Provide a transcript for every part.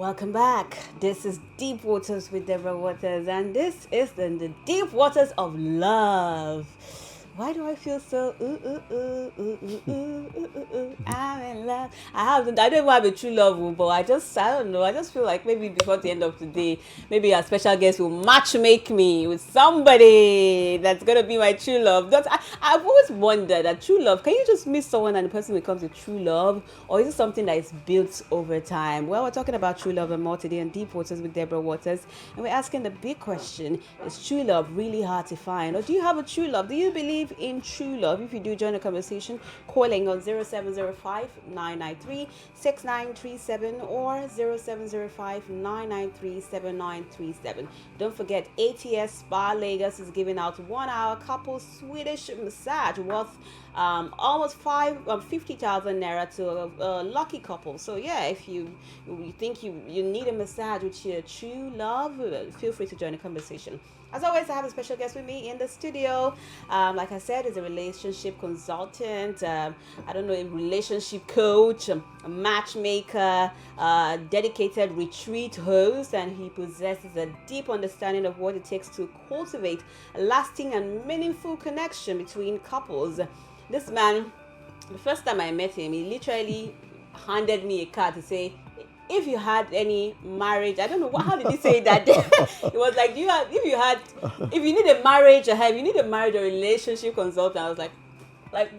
Welcome back. This is Deep Waters with Deborah Waters, and this is the deep waters of love. Why do I feel so I'm in love? I don't even have a true love, but I don't know. I just feel like maybe before the end of the day, maybe a special guest will match make me with somebody that's gonna be my true love. I've always wondered that true love. Can you just meet someone and the person becomes a true love, or is it something that is built over time? Well, we're talking about true love and more today on Deep Waters with Deborah Waters, and we're asking the big question: is true love really hard to find, or do you have a true love? Do you believe in true love? If you do, join the conversation calling on 0705 993 6937 or 0705 993 7937. Don't forget, ATS Spa Lagos is giving out 1 hour couple Swedish massage worth almost 50,000 naira to a lucky couple. So yeah, if you think you need a massage with your true love, feel free to join the conversation. As always, I have a special guest with me in the studio. Like I said, is a relationship consultant. I don't know, a relationship coach, a matchmaker, a dedicated retreat host, and he possesses a deep understanding of what it takes to cultivate a lasting and meaningful connection between couples. This man, the first time I met him, he literally handed me a card to say, if you had any marriage, I don't know how did he say that? It was like, if you need a marriage, or relationship consultant. I was like,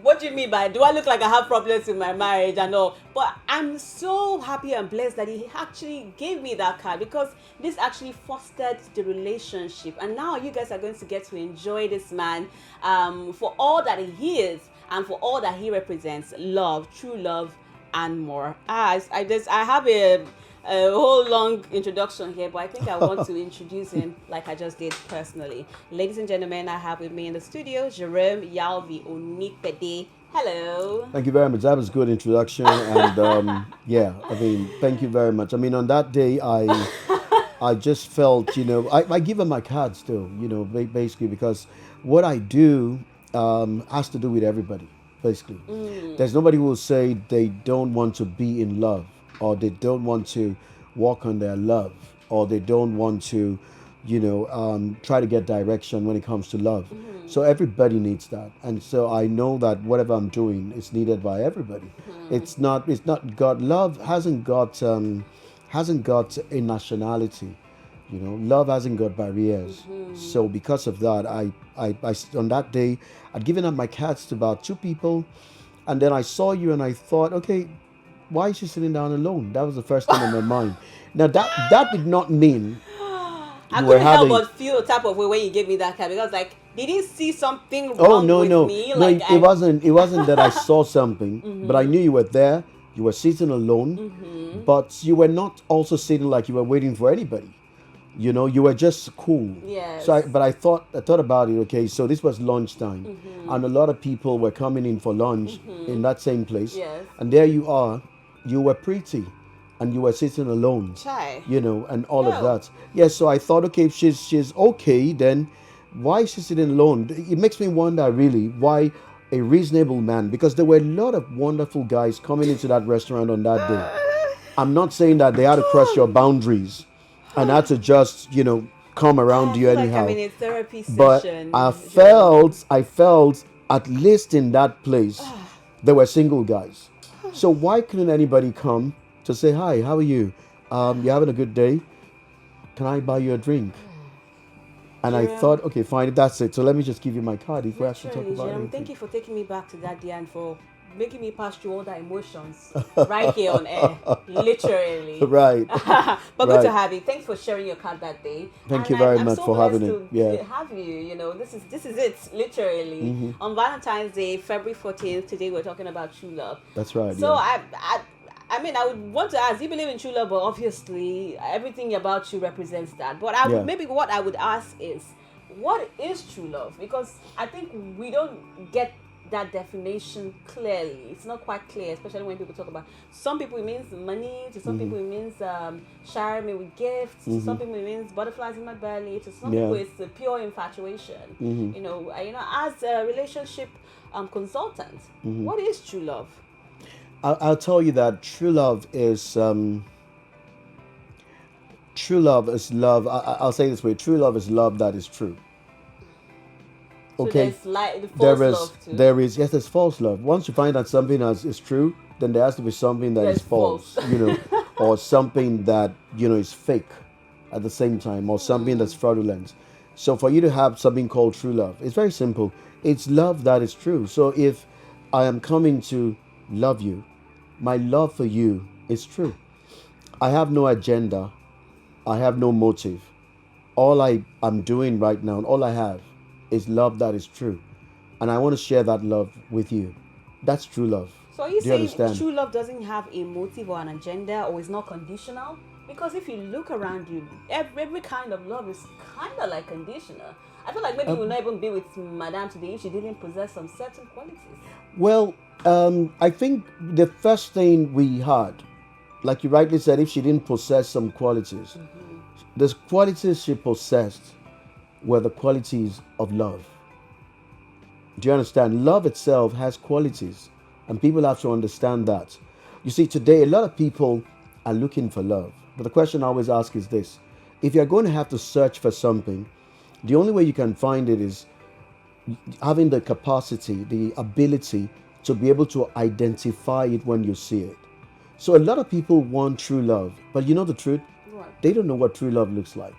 what do you mean by, do I look like I have problems with my marriage and all? But I'm so happy and blessed that he actually gave me that card, because this actually fostered the relationship. And now you guys are going to get to enjoy this man for all that he is and for all that he represents: love, true love, and more. I have a whole long introduction here, but I think I want to introduce him like I just did personally. Ladies and gentlemen, I have with me in the studio Jerome Yalvi Onipede. Hello. Thank you very much. That was a good introduction, and thank you very much. On that day, I just felt, I give them my card still, basically, because what I do has to do with everybody. Basically, there's nobody who will say they don't want to be in love, or they don't want to walk on their love, or they don't want to, try to get direction when it comes to love. So everybody needs that, and so I know that whatever I'm doing is needed by everybody. It's not God. Love hasn't got a nationality. Love hasn't got barriers. So because of that, I on that day, I'd given up my cards to about 2 people, and then I saw you and I thought, okay, why is she sitting down alone? That was the first thing in my mind. Now that did not mean I you were couldn't help having. but feel a type of way when you gave me that card, because did he see something Oh wrong no with no me? no! It wasn't that I saw something, but I knew you were there. You were sitting alone, but you were not also sitting like you were waiting for anybody. You were just cool. Yes. But I thought about it. Okay, so this was lunchtime, and a lot of people were coming in for lunch in that same place. Yes. And there you are. You were pretty, and you were sitting alone. Chai. And all of No. that. Yes. So I thought, okay, if she's okay, then why is she sitting alone? It makes me wonder really why a reasonable man, because there were a lot of wonderful guys coming into that restaurant on that day. I'm not saying that they had to cross your boundaries and had to just, come around you Like anyhow. I'm in a therapy But session. I felt at least in that place, there were single guys. So why couldn't anybody come to say, hi, how are you? You having a good day? Can I buy you a drink? And I thought, okay, fine, that's it. So let me just give you my card if we have to talk about Jerome, anything. thank you for taking me back to that day and for making me pass through all the emotions right here on air, literally. Right. But good to have you. Thanks for sharing your card that day. Thank And you very I'm much so for having blessed it. Yeah. to have you. This is it, literally. On Valentine's Day, February 14th, today we're talking about true love. That's right. So yeah. I would want to ask, do you believe in true love? But obviously, everything about you represents that. But maybe what I would ask is, what is true love? Because I think we don't get that definition clearly. It's not quite clear, especially when people talk about, some people it means money, to some people it means share me with gifts, to some people it means butterflies in my belly, to some people it's a pure infatuation. As a relationship consultant, what is true love? I'll tell you that true love is True love is love. I'll say it this way: true love is love that is true. So Okay, there's like the false love too. yes, there's false love. Once you find that something is true, then there has to be something that is There's false. false, or something that is fake at the same time, or something that's fraudulent. So for you to have something called true love, it's very simple. It's love that is true. So if I am coming to love you, my love for you is true. I have no agenda. I have no motive. All I am doing right now, and all I have, is love that is true. And I want to share that love with you. That's true love. So are you Do you saying understand? true love doesn't have a motive or an agenda or is not conditional? Because if you look around you, every kind of love is kind of like conditional. I feel like maybe you would not even be with Madame today if she didn't possess some certain qualities. Well, I think the first thing we had, like you rightly said, if she didn't possess some qualities, the qualities she possessed were the qualities of love. Do you understand? Love itself has qualities, and people have to understand that. You see, today a lot of people are looking for love, but the question I always ask is this: if you're going to have to search for something, the only way you can find it is having the capacity, the ability to be able to identify it when you see it. So a lot of people want true love, but you know the truth? Right. They don't know what true love looks like.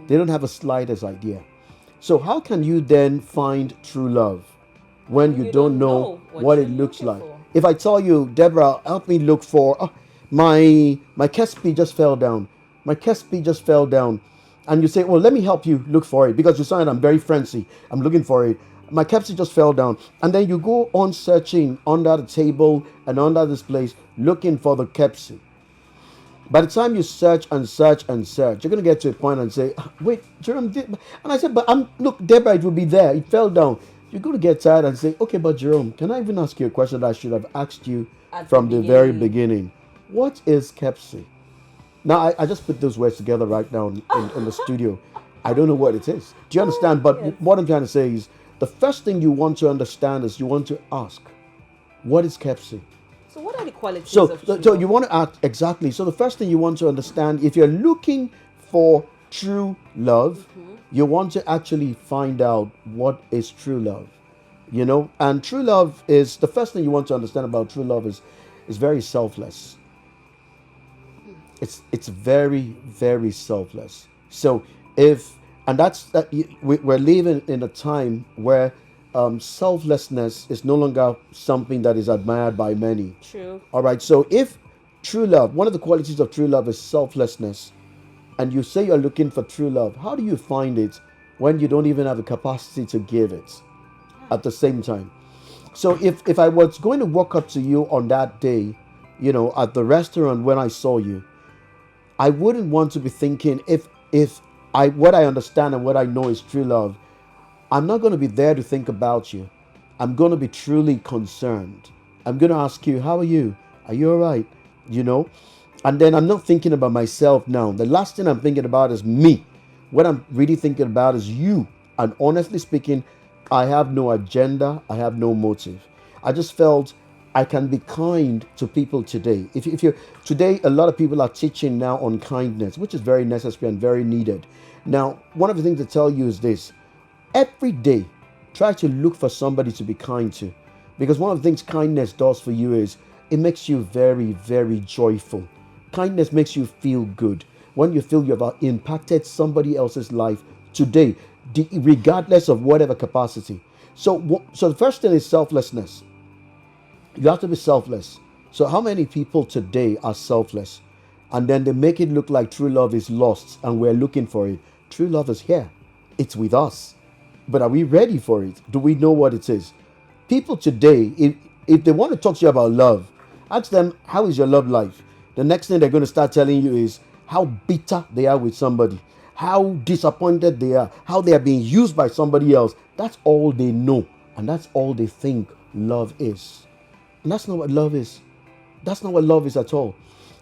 They don't have a slightest idea. So how can you then find true love when you don't know what it you're looks looking like? for. If I tell you, Deborah, help me look for my Kespi just fell down. My Kespi just fell down. And you say, well, let me help you look for it because you said I'm very frenzy. I'm looking for it. My Kespi just fell down. And then you go on searching under the table and under this place looking for the Kespi. By the time you search and search and search, you're going to get to a point and say, "Ah, wait, Jerome did." And I said, but look, Deborah, it will be there. It fell down. You're going to get tired and say, okay, but Jerome, can I even ask you a question that I should have asked you At the from the very beginning. beginning? What is Kepsi? Now, I just put those words together right now in the studio. I don't know what it is. Do you understand? But Yes. what I'm trying to say is the first thing you want to understand is you want to ask, what is Kepsi? So what are the qualities So, of true so love? you want to act exactly. So the first thing you want to understand, if you're looking for true love, you want to actually find out what is true love. And true love is the first thing you want to understand about true love is very selfless. It's very very selfless. So if and that's that we're living in a time where selflessness is no longer something that is admired by many. True. All right. So if true love, one of the qualities of true love is selflessness, and you say you're looking for true love, how do you find it when you don't even have the capacity to give it at the same time? So if I was going to walk up to you on that day, at the restaurant when I saw you, I wouldn't want to be thinking if I what I understand and what I know is true love. I'm not going to be there to think about you. I'm going to be truly concerned. I'm going to ask you, how are you? Are you all right? You know? And then I'm not thinking about myself now. The last thing I'm thinking about is me. What I'm really thinking about is you. And honestly speaking, I have no agenda. I have no motive. I just felt I can be kind to people today. If you today, a lot of people are teaching now on kindness, which is very necessary and very needed. Now, one of the things to tell you is this: every day, try to look for somebody to be kind to, because one of the things kindness does for you is it makes you very, very joyful. Kindness makes you feel good when you feel you've impacted somebody else's life today, regardless of whatever capacity. So the first thing is selflessness. You have to be selfless. So, how many people today are selfless? And then they make it look like true love is lost and we're looking for it. True love is here, it's with us. But are we ready for it? Do we know what it is? People today, if they want to talk to you about love, ask them, how is your love life? The next thing they're going to start telling you is how bitter they are with somebody, how disappointed they are, how they are being used by somebody else. That's all they know. And that's all they think love is. And that's not what love is. That's not what love is at all.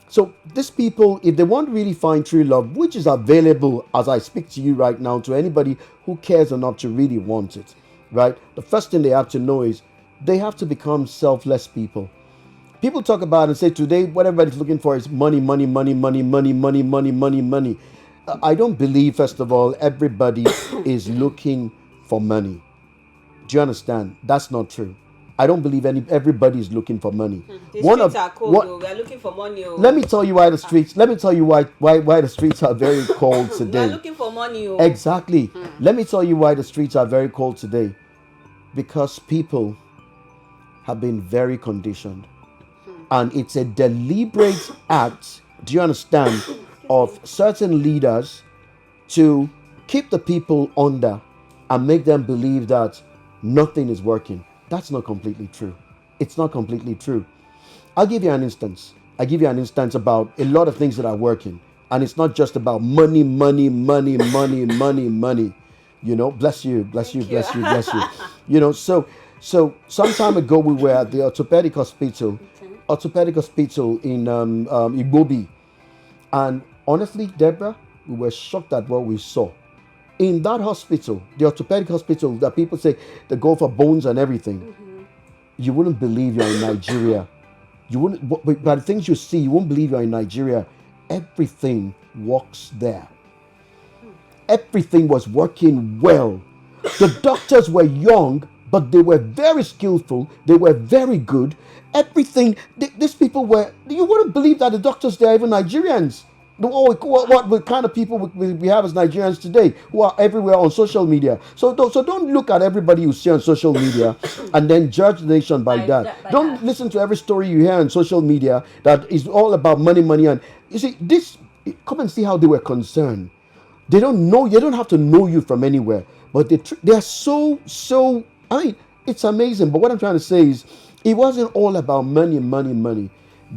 So these people, if they want to really find true love, which is available as I speak to you right now to anybody who cares enough to really want it, right? The first thing they have to know is they have to become selfless people. People talk about and say today what everybody's looking for is money, money, money, money, money, money, money, money, money. I don't believe, first of all, everybody is looking for money. Do you understand? That's not true. I don't believe everybody is looking for money. The streets are cold. Though. We are looking for money. Oh. Let me tell you why the streets. Let me tell you why the streets are very cold today. We are looking for money. Oh. Exactly. Let me tell you why the streets are very cold today. Because people have been very conditioned, and it's a deliberate act. Do you understand? Of certain leaders to keep the people under and make them believe that nothing is working. That's not completely true. It's not completely true. I'll give you an instance. I give you an instance about a lot of things that are working. And it's not just about money, money, money, money, money, money. You know, bless you, bless you, bless you, bless you. You know, so some time ago we were at the orthopedic hospital in Igbobi. And honestly, Deborah, we were shocked at what we saw. In that hospital, the orthopedic hospital that people say they go for bones and everything, you wouldn't believe you're in Nigeria. You wouldn't, but the things you see, you won't believe you're in Nigeria. Everything works there. Everything was working well. The doctors were young, but they were very skillful. They were very good. Everything, these people were, you wouldn't believe that the doctors, they're even Nigerians. What kind of people we have as Nigerians today who are everywhere on social media. So don't look at everybody you see on social media and then judge the nation by that. Don't listen to every story you hear on social media that is all about money, money. And you see, come and see how they were concerned. They don't know, you don't have to know you from anywhere. But they're so, I mean, it's amazing. But what I'm trying to say is, it wasn't all about money, money, money.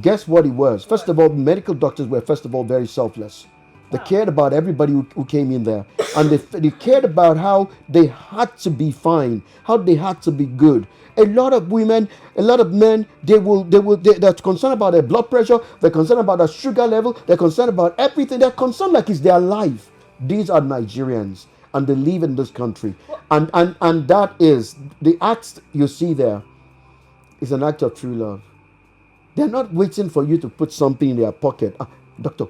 Guess what it was? First of all, medical doctors were, first of all, very selfless. They cared about everybody who came in there. And they cared about how they had to be fine, how they had to be good. A lot of women, a lot of men, they're concerned about their blood pressure, they're concerned about their sugar level, they're concerned about everything. They're concerned like it's their life. These are Nigerians, and they live in this country. And that is, the act you see there is an act of true love. They're not waiting for you to put something in their pocket. Doctor,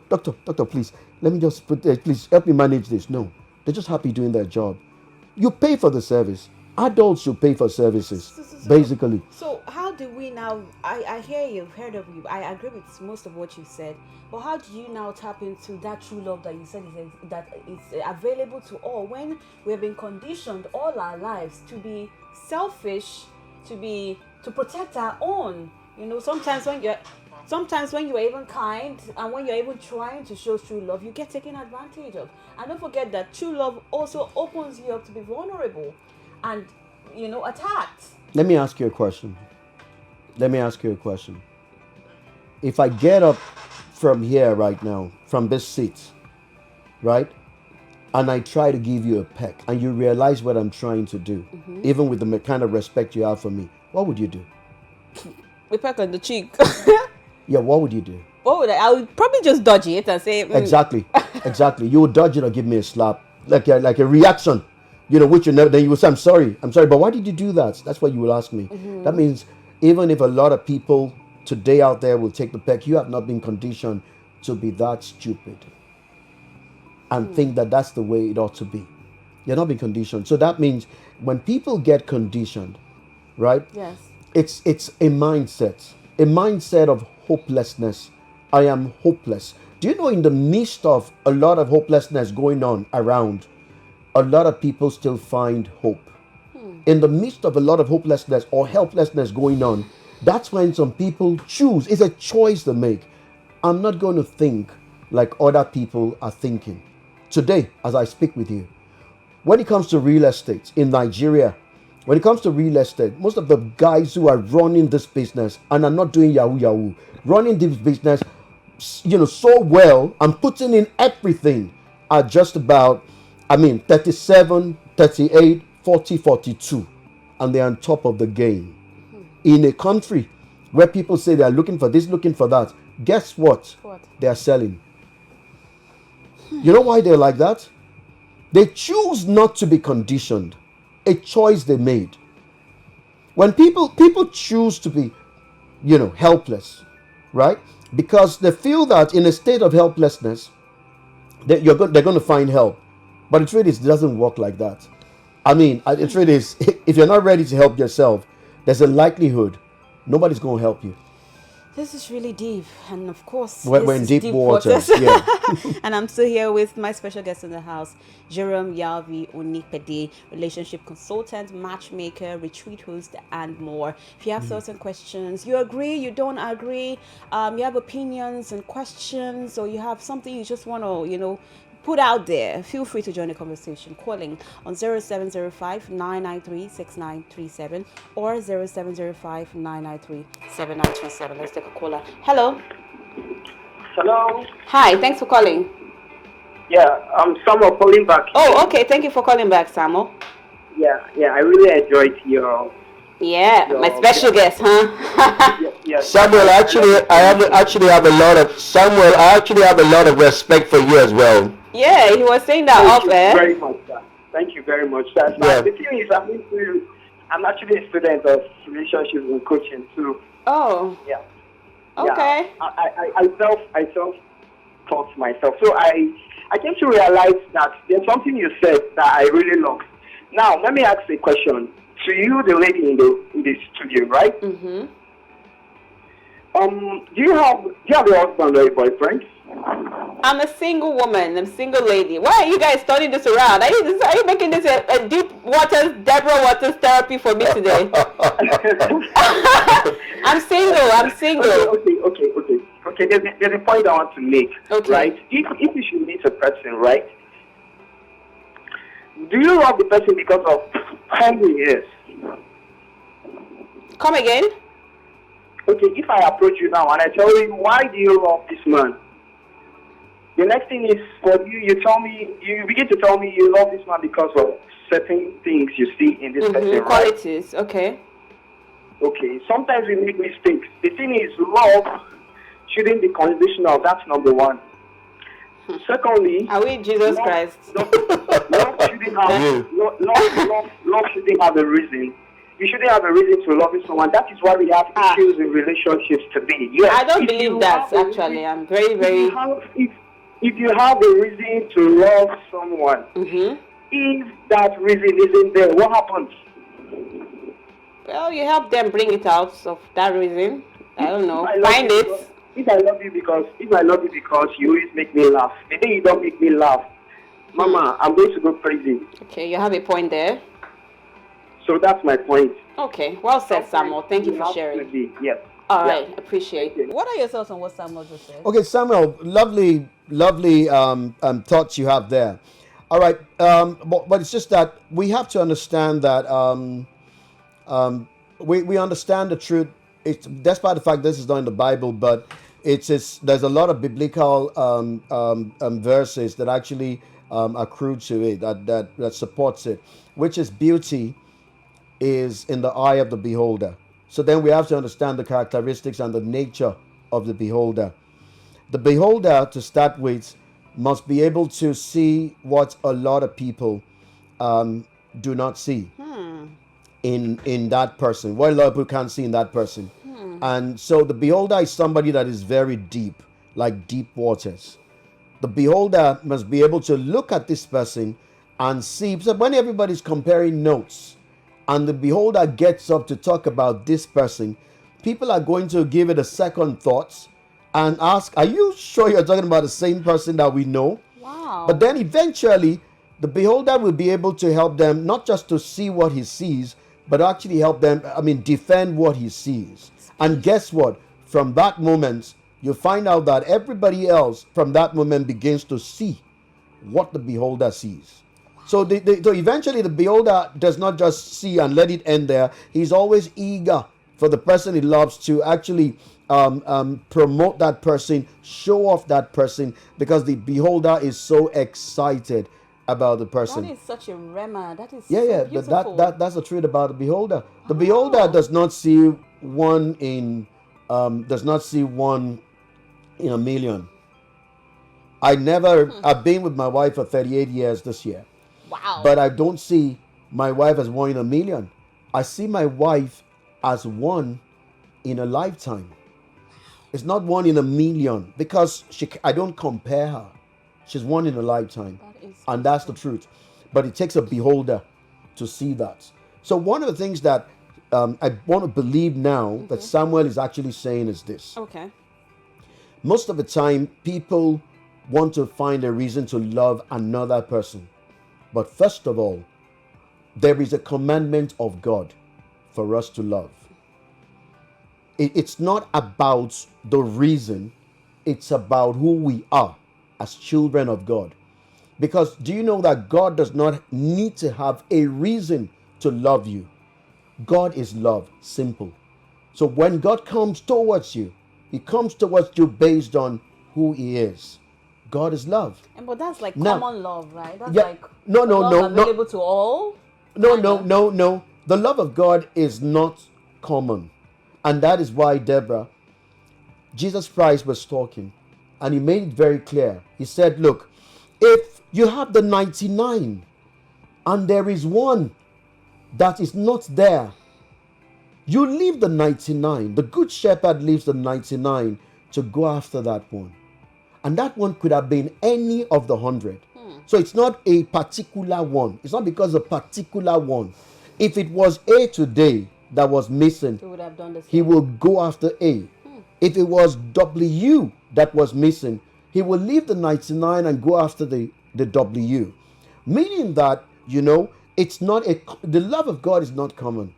please, let me just please help me manage this. No, they're just happy doing their job. You pay for the service. Adults should pay for services, basically. So how do we now, I hear you've heard of you, I agree with most of what you said, but how do you now tap into that true love that you said that is available to all, when we have been conditioned all our lives to be selfish, to protect our own? You know, sometimes when you're even kind and when you're even trying to show true love, you get taken advantage of. And don't forget that true love also opens you up to be vulnerable and, you know, attacked. Let me ask you a question. If I get up from here right now, from this seat, right, and I try to give you a peck, and you realize what I'm trying to do, even with the kind of respect you have for me, what would you do? A peck on the cheek. Yeah, what would you do? What would I would probably just dodge it and say... Exactly. You would dodge it or give me a slap, like a reaction, you know, which you never, then you would say, I'm sorry, but why did you do that? That's what you will ask me. That means even if a lot of people today out there will take the peck, you have not been conditioned to be that stupid and think that that's the way it ought to be. You're not being conditioned. So that means when people get conditioned, right? Yes. It's a mindset of hopelessness. I am hopeless. Do you know, in the midst of a lot of hopelessness going on around, a lot of people still find hope. In the midst of a lot of hopelessness or helplessness going on, that's when some people choose. It's a choice they make. I'm not going to think like other people are thinking. Today, as I speak with you, when it comes to real estate in Nigeria, when it comes to real estate, most of the guys who are running this business and are not doing yahoo, running this business, you know, so well and putting in everything are just about, 37, 38, 40, 42. And they're on top of the game. In a country where people say they're looking for this, looking for that, guess what? They're selling. You know why they're like that? They choose not to be conditioned. A choice they made. When people choose to be, helpless, right? Because they feel that in a state of helplessness, they're going to find help. But it really doesn't work like that. I mean, it really is. If you're not ready to help yourself, there's a likelihood nobody's going to help you. This is really deep, and of course, We're this in is deep deep waters. waters. Yeah. And I'm still here with my special guest in the house, Jerome Yalvi Onipede, relationship consultant, matchmaker, retreat host, and more. If you have thoughts and questions, you agree, you don't agree, you have opinions and questions, or you have something you just want to, put out there, feel free to join the conversation calling on 0705 993 6937 or 0705 993 7927. Let's take a caller. Hello. Hello. Hi, thanks for calling. Yeah, I'm Samuel calling back. Oh, okay. Thank you for calling back, Samuel. Yeah, I really enjoyed your. Yeah, my special guest, huh? Yeah. Samuel, I actually have a lot of respect for you as well. Yeah, he was saying that Thank off you air. very much, sir. Thank you very much, sir. Yeah. The thing is, I'm actually a student of relationships and coaching too. Oh, Yeah. okay. Yeah. I self-taught myself. So I came to realize that there's something you said that I really love. Now, let me ask a question to you, the lady in the studio, right? Mm-hmm. Do you have a husband or a boyfriend? I'm a single woman. I'm a single lady. Why are you guys turning this around? Are you making this a deep waters, Deborah Waters therapy for me today? I'm single. Okay. There's a point I want to make. Okay. Right? If you should meet a person, right? Do you love the person because of who he is? Come again? Okay, if I approach you now and I tell you, why do you love this man? The next thing is for you, you begin to tell me you love this man because of certain things you see in this person, right? Qualities, okay. Okay, sometimes we make mistakes. The thing is, love shouldn't be conditional. That's number one. Secondly, Are we Jesus Christ? love shouldn't have a reason. You shouldn't have a reason to love someone. That is why we have issues in relationships today. Yes, I don't believe that, actually. I'm very, very... If you have a reason to love someone, if that reason isn't there, what happens? Well, you help them bring it out of that reason. I don't know. Find it. If I love you because you always make me laugh, the day you don't make me laugh, Mama, I'm going to go crazy. Okay, you have a point there. So that's my point. Okay, well said, Samuel. Thank you for sharing. Yes. All right, appreciate it. What are your thoughts on what Samuel just said? Okay, Samuel, lovely thoughts you have there. All right, but it's just that we have to understand that we understand the truth. It's despite the fact this is not in the Bible, but there's a lot of biblical verses that actually accrue to it that supports it, which is beauty is in the eye of the beholder. So then we have to understand the characteristics and the nature of the beholder. The beholder, to start with, must be able to see what a lot of people do not see in that person, what a lot of people can't see in that person. And so the beholder is somebody that is very deep, like deep waters. The beholder must be able to look at this person and see. So when everybody's comparing notes and the beholder gets up to talk about this person, people are going to give it a second thought and ask, are you sure you're talking about the same person that we know? Wow. But then eventually, the beholder will be able to help them not just to see what he sees, but actually help them, defend what he sees. And guess what? From that moment, you find out that everybody else from that moment begins to see what the beholder sees. So eventually the beholder does not just see and let it end there. He's always eager for the person he loves to actually promote that person, show off that person, because the beholder is so excited about the person. That is such a rema. That is so beautiful. But that's the truth about the beholder. The beholder does not see one in a million. I've been with my wife for 38 years this year. Wow. But I don't see my wife as one in a million. I see my wife as one in a lifetime. It's not one in a million, because I don't compare her. She's one in a lifetime. And that's the truth. But it takes a beholder to see that. So one of the things that I want to believe now that Samuel is actually saying is this. Okay. Most of the time, people want to find a reason to love another person. But first of all, there is a commandment of God for us to love. It's not about the reason, it's about who we are as children of God. Because do you know that God does not need to have a reason to love you? God is love, simple. So when God comes towards you, He comes towards you based on who He is. God is love. But that's like Now, common love, right? That's yeah, like no, love available to all. No. The love of God is not common. And that is why, Deborah, Jesus Christ was talking and He made it very clear. He said, look, if you have the 99 and there is one that is not there, you leave the 99. The good shepherd leaves the 99 to go after that one. And that one could have been any of the 100. So it's not a particular one. It's not because a particular one. If it was A today that was missing, He would have done the same. He will go after A. If it was W that was missing, He will leave the 99 and go after the W. Meaning that, it's not the love of God is not common.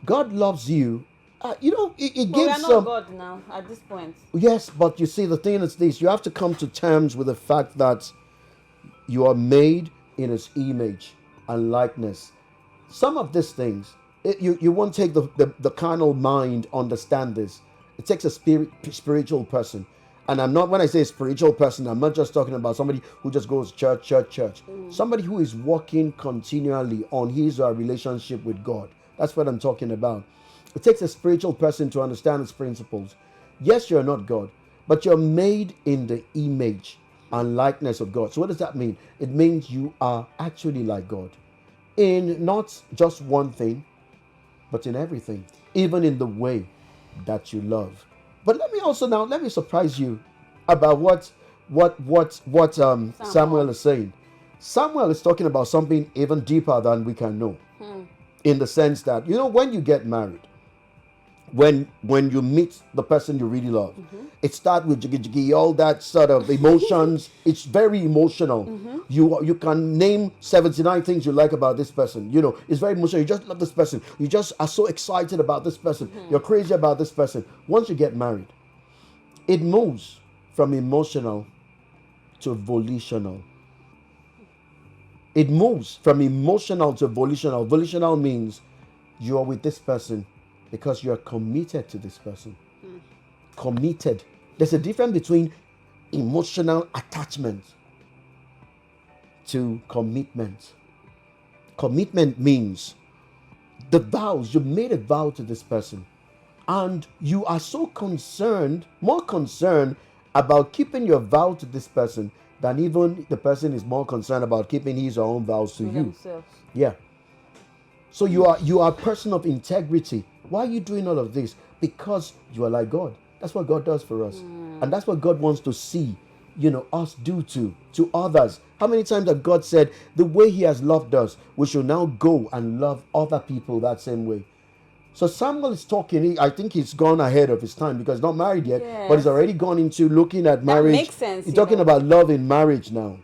God loves you. It But we gives are some. not God now at this point. Yes, but you see, the thing is this: you have to come to terms with the fact that you are made in His image and likeness. Some of these things, you won't take the carnal mind understand this. It takes a spiritual person. And when I say spiritual person, I'm not just talking about somebody who just goes church. Somebody who is working continually on his or her relationship with God. That's what I'm talking about. It takes a spiritual person to understand its principles. Yes, you're not God, but you're made in the image and likeness of God. So what does that mean? It means you are actually like God in not just one thing, but in everything, even in the way that you love. But let me surprise you about what Samuel is saying. Samuel is talking about something even deeper than we can know. In the sense that, when you get married, when you meet the person you really love, it starts with jiggy, all that sort of emotions. It's very emotional. You can name 79 things you like about this person. It's very emotional. You just love this person. You just are so excited about this person. You're crazy about this person. Once you get married, it moves from emotional to volitional. It moves from emotional to volitional. Volitional means you are with this person because you are committed to this person. Committed. There's a difference between emotional attachment to commitment. Commitment means the vows. You made a vow to this person, and you are so more concerned about keeping your vow to this person than even the person is more concerned about keeping his or her own vows to you. Themselves. Yeah. So you are a person of integrity. Why are you doing all of this? Because you are like God. That's what God does for us. And that's what God wants to see, us do to others. How many times have God said, the way He has loved us, we should now go and love other people that same way? So Samuel is talking. I think he's gone ahead of his time because he's not married yet, but he's already gone into looking at marriage. That makes sense. He's talking about love in marriage now.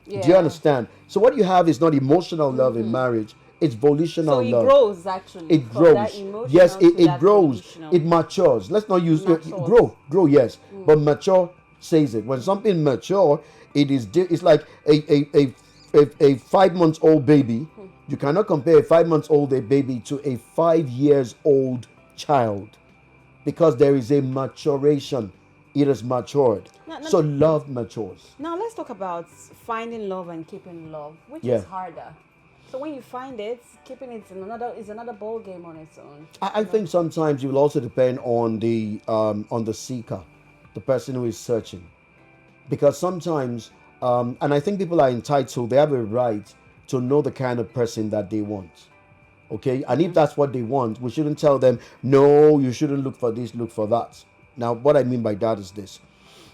Yeah. Do you understand? So what you have is not emotional love in marriage. It's volitional love. So it grows, actually. It grows. Yes, it grows. Volitional. It matures. Let's not use grow. Yes, but mature says it. When something mature, it's like a 5 months old baby. You cannot compare a 5 months old baby to a 5 years old child, because there is a maturation. It has matured. So love matures. Now let's talk about finding love and keeping love, which is harder. So when you find it, keeping it is another ball game on its own. I think sometimes it will also depend on the seeker, the person who is searching, because sometimes, and I think people are entitled. They have a right to know the kind of person that they want. Okay, and if that's what they want, we shouldn't tell them, no, you shouldn't look for this, look for that. Now, what I mean by that is this: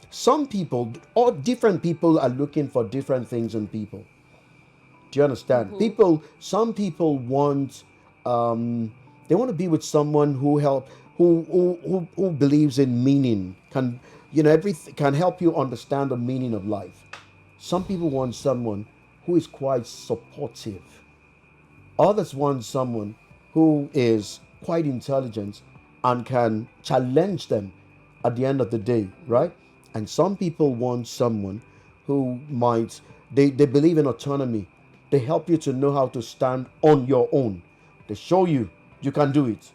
some people, or different people, are looking for different things in people. Do you understand? Some people want, they want to be with someone who believes in meaning, can, everything can help you understand the meaning of life. Some people want someone who is quite supportive. Others want someone who is quite intelligent and can challenge them at the end of the day, right? And some people want someone who might, they believe in autonomy. They help you to know how to stand on your own. They show you you can do it.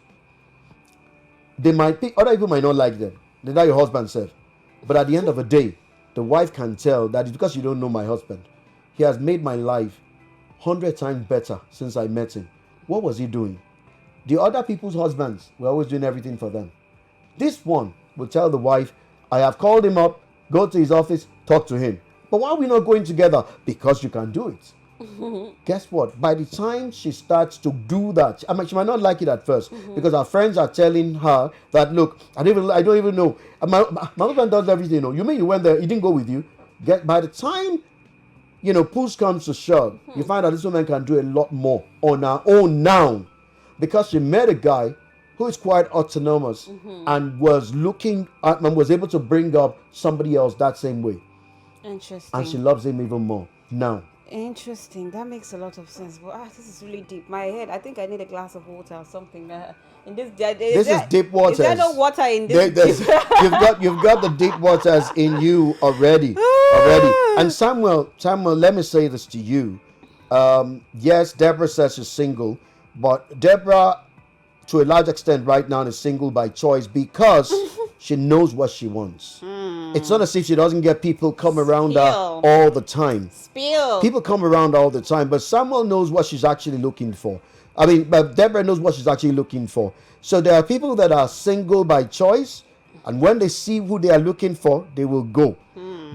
They might pick, other people might not like them. That your husband said. But at the end of the day, the wife can tell that it's because you don't know my husband. He has made my life 100 times better since I met him. What was he doing? The other people's husbands were always doing everything for them. This one will tell the wife, I have called him up, go to his office, talk to him. But why are we not going together? Because you can do it. Guess what? By the time she starts to do that, I mean, she might not like it at 1st because her friends are telling her that, look, I don't even know. My husband does everything. You mean you went there? He didn't go with you. By the time push comes to shove, you find that this woman can do a lot more on her own now because she met a guy who is quite autonomous and was looking at and was able to bring up somebody else that same way. Interesting. And she loves him even more now. Interesting. That makes a lot of sense. But this is really deep. My head. I think I need a glass of water or something. In this, this is deep waters. Is there no water in this? You've got the deep waters in you already. And Samuel, let me say this to you. Yes, Deborah says she's single, but Deborah, to a large extent, right now is single by choice because she knows what she wants. It's not as if she doesn't get people come around her all the time. People come around all the time, but Samuel knows what she's actually looking for. But Deborah knows what she's actually looking for. So there are people that are single by choice, and when they see who they are looking for, they will go.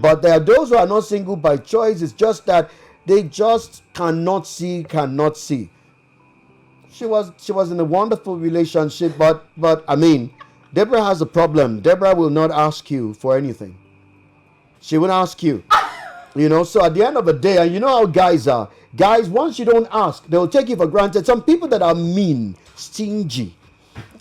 But there are those who are not single by choice. It's just that they just cannot see. She was in a wonderful relationship, but Deborah has a problem. Deborah will not ask you for anything. She won't ask you. So at the end of the day, and you know how guys are. Guys, once you don't ask, they will take you for granted. Some people that are mean, stingy,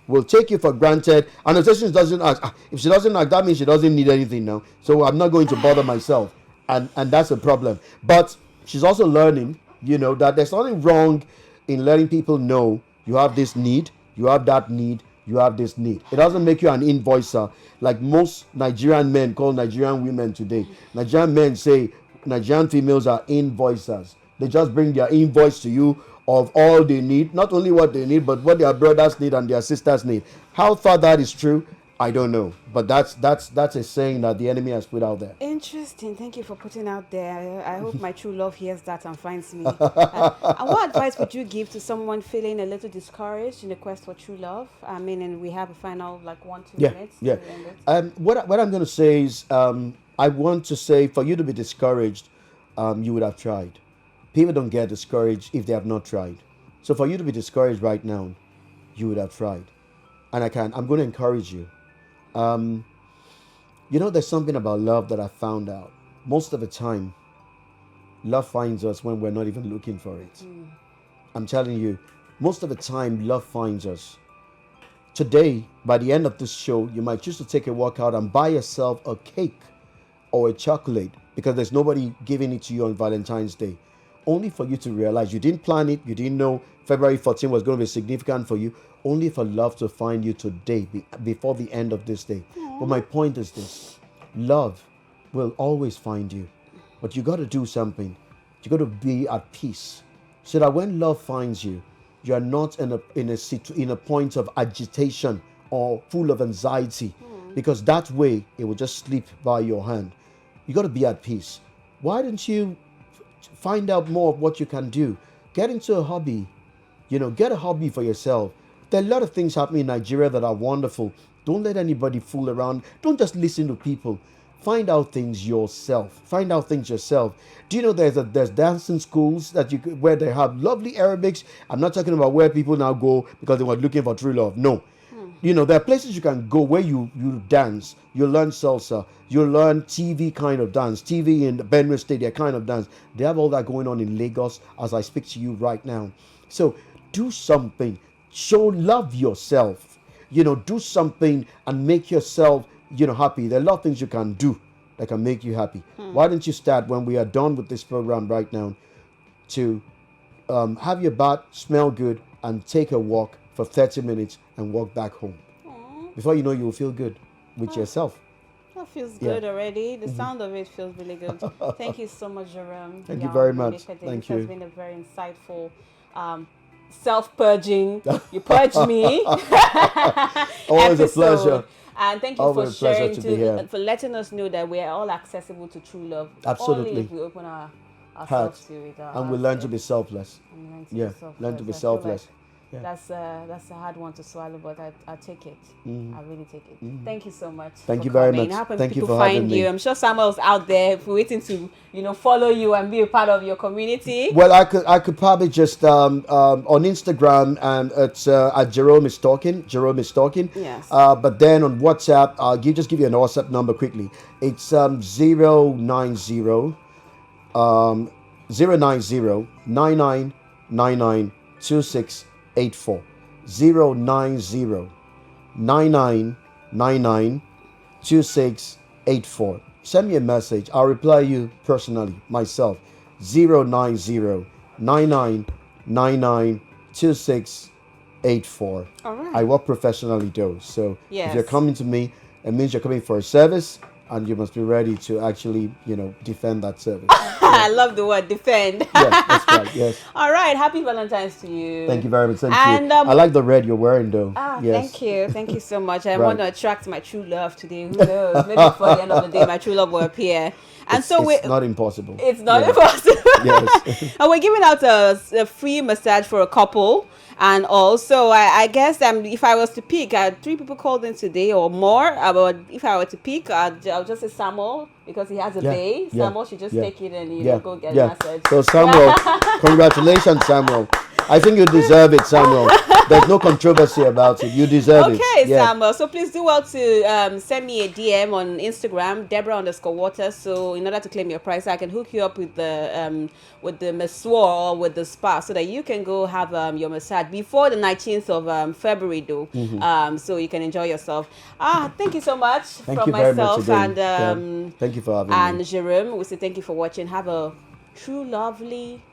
will take you for granted. And if she doesn't ask, if she doesn't ask, that means she doesn't need anything now. So I'm not going to bother myself. And that's a problem. But she's also learning, that there's nothing wrong in letting people know you have this need, you have that need, you have this need. It doesn't make you an invoicer like most Nigerian men call Nigerian women today. Nigerian men say Nigerian females are invoicers. They just bring their invoice to you of all they need, not only what they need, but what their brothers need and their sisters need. How far that is true, I don't know. But that's a saying that the enemy has put out there. Interesting. Thank you for putting out there. I hope my true love hears that and finds me. And what advice would you give to someone feeling a little discouraged in the quest for true love? And we have a final 1-2 minutes. Yeah. What I'm going to say is, I want to say for you to be discouraged, you would have tried. People don't get discouraged if they have not tried. So for you to be discouraged right now, you would have tried. And I'm going to encourage you. There's something about love that I found out. Most of the time, love finds us when we're not even looking for it. I'm telling you, most of the time, love finds us. Today, by the end of this show, you might choose to take a walk out and buy yourself a cake or a chocolate because there's nobody giving it to you on Valentine's Day. Only for you to realize you didn't plan it, you didn't know February 14 was going to be significant for you, only for love to find you today before the end of this day. But my point is this: love will always find you, but you got to do something. You got to be at peace so that when love finds you, you are not in a point of agitation or full of anxiety, because that way it will just slip by your hand. You got to be at peace. Why don't you find out more of what you can do? Get into a hobby. Get a hobby for yourself. There are a lot of things happening in Nigeria that are wonderful. Don't let anybody fool around. Don't just listen to people. find out things yourself. Find out things yourself. Do you know there's dancing schools that where they have lovely Arabics? I'm not talking about where people now go because they were looking for true love. No. You know, there are places you can go where you dance, you learn salsa, you learn TV kind of dance, TV in the Benue State, their kind of dance. They have all that going on in Lagos as I speak to you right now. So do something. Show love yourself. You know, do something and make yourself, happy. There are a lot of things you can do that can make you happy. Why don't you start when we are done with this program right now to have your bath, smell good, and take a walk for 30 minutes and walk back home. Aww. Before you know, you will feel good with yourself. That feels good already. The sound of it feels really good. Thank you so much, Jerome. Thank you very much. Thank you. It has been a very insightful, self-purging. You purged me. Always a pleasure. And thank you Always for sharing, for letting us know that we are all accessible to true love. Absolutely. Only if we open ourselves to it. And we learn to be selfless. Learn to be selfless. Yeah. That's a hard one to swallow, but I take it. I really take it. Thank you so much. Thank you very much. Thank you for having me. I'm sure Samuel's out there waiting to follow you and be a part of your community. Well, I could probably just on Instagram and it's at Jerome is talking. Yes. But then on WhatsApp, I'll just give you an WhatsApp number quickly. It's 090 9999 2684 090 9999 2684. Send me a message. I'll reply you personally myself. 090 9999 2684. All right. I work professionally though. So yes. If you're coming to me, it means you're coming for a service. And you must be ready to actually, defend that service. I love the word defend. Yes, that's right. Yes. All right. Happy Valentine's to you. Thank you very much. Thank you. I like the red you're wearing, though. Yes. Thank you. Thank you so much. I want to attract my true love today. Who knows? Maybe before the end of the day, my true love will appear. And it's not impossible. It's not impossible. Yes. And we're giving out a free massage for a couple. And also, I guess if I was to pick, 3 people called in today or more. But if I were to pick, I'll just say Samuel because he has a bay. Samuel should just take it and go get a massage. So Samuel, congratulations, Samuel. I think you deserve it, Samuel. There's no controversy about it. You deserve it. Okay, Samuel. So please do well to send me a DM on Instagram, Deborah_Waters. So in order to claim your price, I can hook you up with the masseur or with the spa so that you can go have your massage before the 19th of February, though. So you can enjoy yourself. Thank you so much from myself and thank you for having me. And Jerome. We say thank you for watching. Have a true, lovely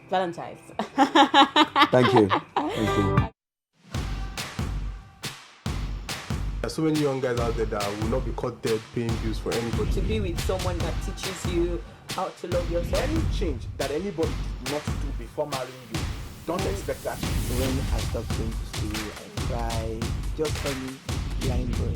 Valentine's. Thank you. Thank you. There's so many young guys out there that will not be caught dead paying bills for anybody. To be with someone that teaches you how to love yourself. Any change that anybody did not do before marrying you, don't expect that. When I stop going to school, I cry, just funny, blind boy.